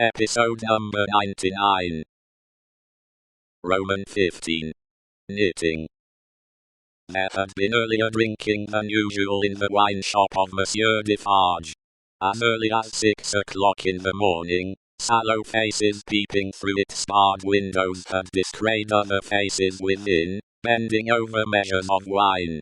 Episode number 99. Roman 15. Knitting. There had been earlier drinking than usual in the wine shop of Monsieur Defarge. As early as 6 o'clock in the morning, sallow faces peeping through its barred windows had descried other faces within, bending over measures of wine.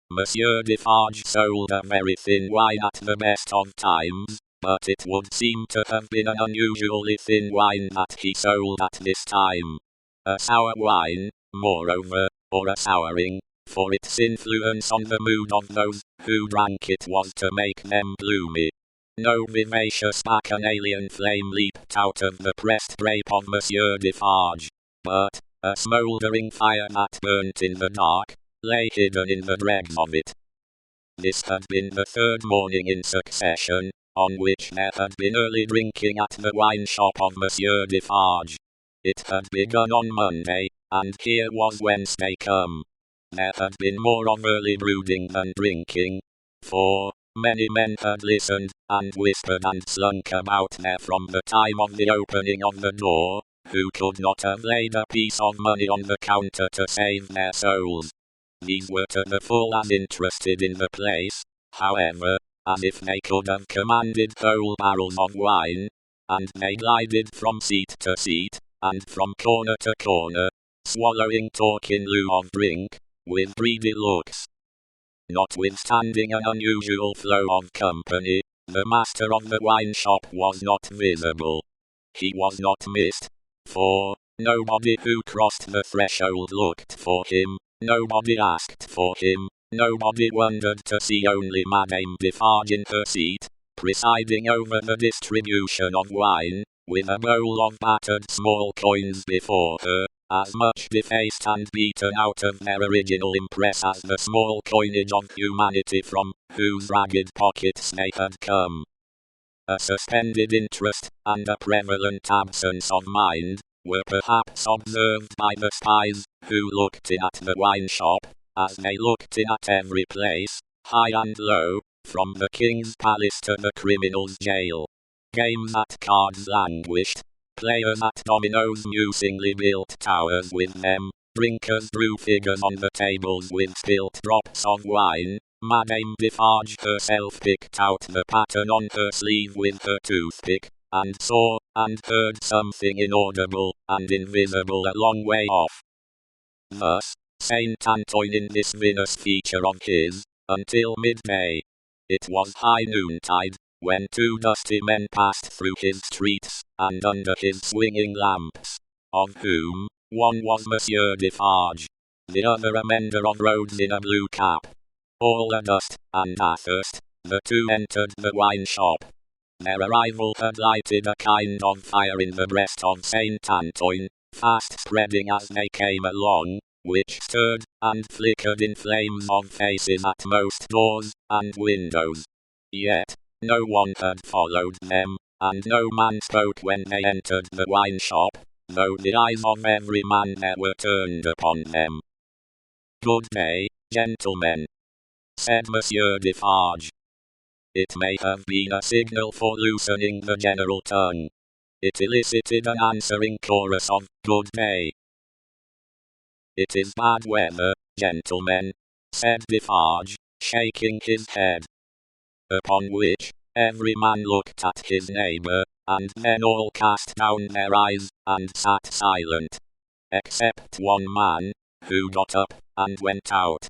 Monsieur Defarge sold a very thin wine at the best of times, but it would seem to have been an unusually thin wine that he sold at this time. A sour wine, moreover, or a souring, for its influence on the mood of those who drank it was to make them gloomy. No vivacious bacchanalian flame leaped out of the pressed drape of Monsieur Defarge, but a smouldering fire that burnt in the dark lay hidden in the dregs of it. This had been the third morning in succession on which there had been early drinking at the wine shop of Monsieur Defarge. It had begun on Monday, and here was Wednesday come. There had been more of early brooding than drinking, for many men had listened, and whispered and slunk about there from the time of the opening of the door, who could not have laid a piece of money on the counter to save their souls. These were to the full as interested in the place, however, as if they could have commanded whole barrels of wine, and they glided from seat to seat, and from corner to corner, swallowing talk in lieu of drink, with greedy looks. Notwithstanding an unusual flow of company, the master of the wine shop was not visible. He was not missed, for nobody who crossed the threshold looked for him, nobody asked for him. Nobody wondered to see only Madame Defarge in her seat, presiding over the distribution of wine, with a bowl of battered small coins before her, as much defaced and beaten out of their original impress as the small coinage of humanity from whose ragged pockets they had come. A suspended interest, and a prevalent absence of mind, were perhaps observed by the spies, who looked in at the wine shop, as they looked in at every place, high and low, from the king's palace to the criminal's jail. Games at cards languished, players at dominoes musingly built towers with them, drinkers drew figures on the tables with spilt drops of wine. Madame Defarge herself picked out the pattern on her sleeve with her toothpick, and saw and heard something inaudible and invisible a long way off. Thus, Saint Antoine in this vinous feature of his, until midday. It was high noontide, when 2 dusty men passed through his streets, and under his swinging lamps, of whom one was Monsieur Defarge, the other a mender of roads in a blue cap. All adust and athirst, the 2 entered the wine shop. Their arrival had lighted a kind of fire in the breast of Saint Antoine, fast spreading as they came along, which stirred and flickered in flames of faces at most doors and windows. Yet, no one had followed them, and no man spoke when they entered the wine shop, though the eyes of every man there were turned upon them. "Good day, gentlemen," said Monsieur Defarge. It may have been a signal for loosening the general tongue. It elicited an answering chorus of "Good day." "It is bad weather, gentlemen," said Defarge, shaking his head. Upon which, every man looked at his neighbour, and then all cast down their eyes, and sat silent. Except one man, who got up, and went out.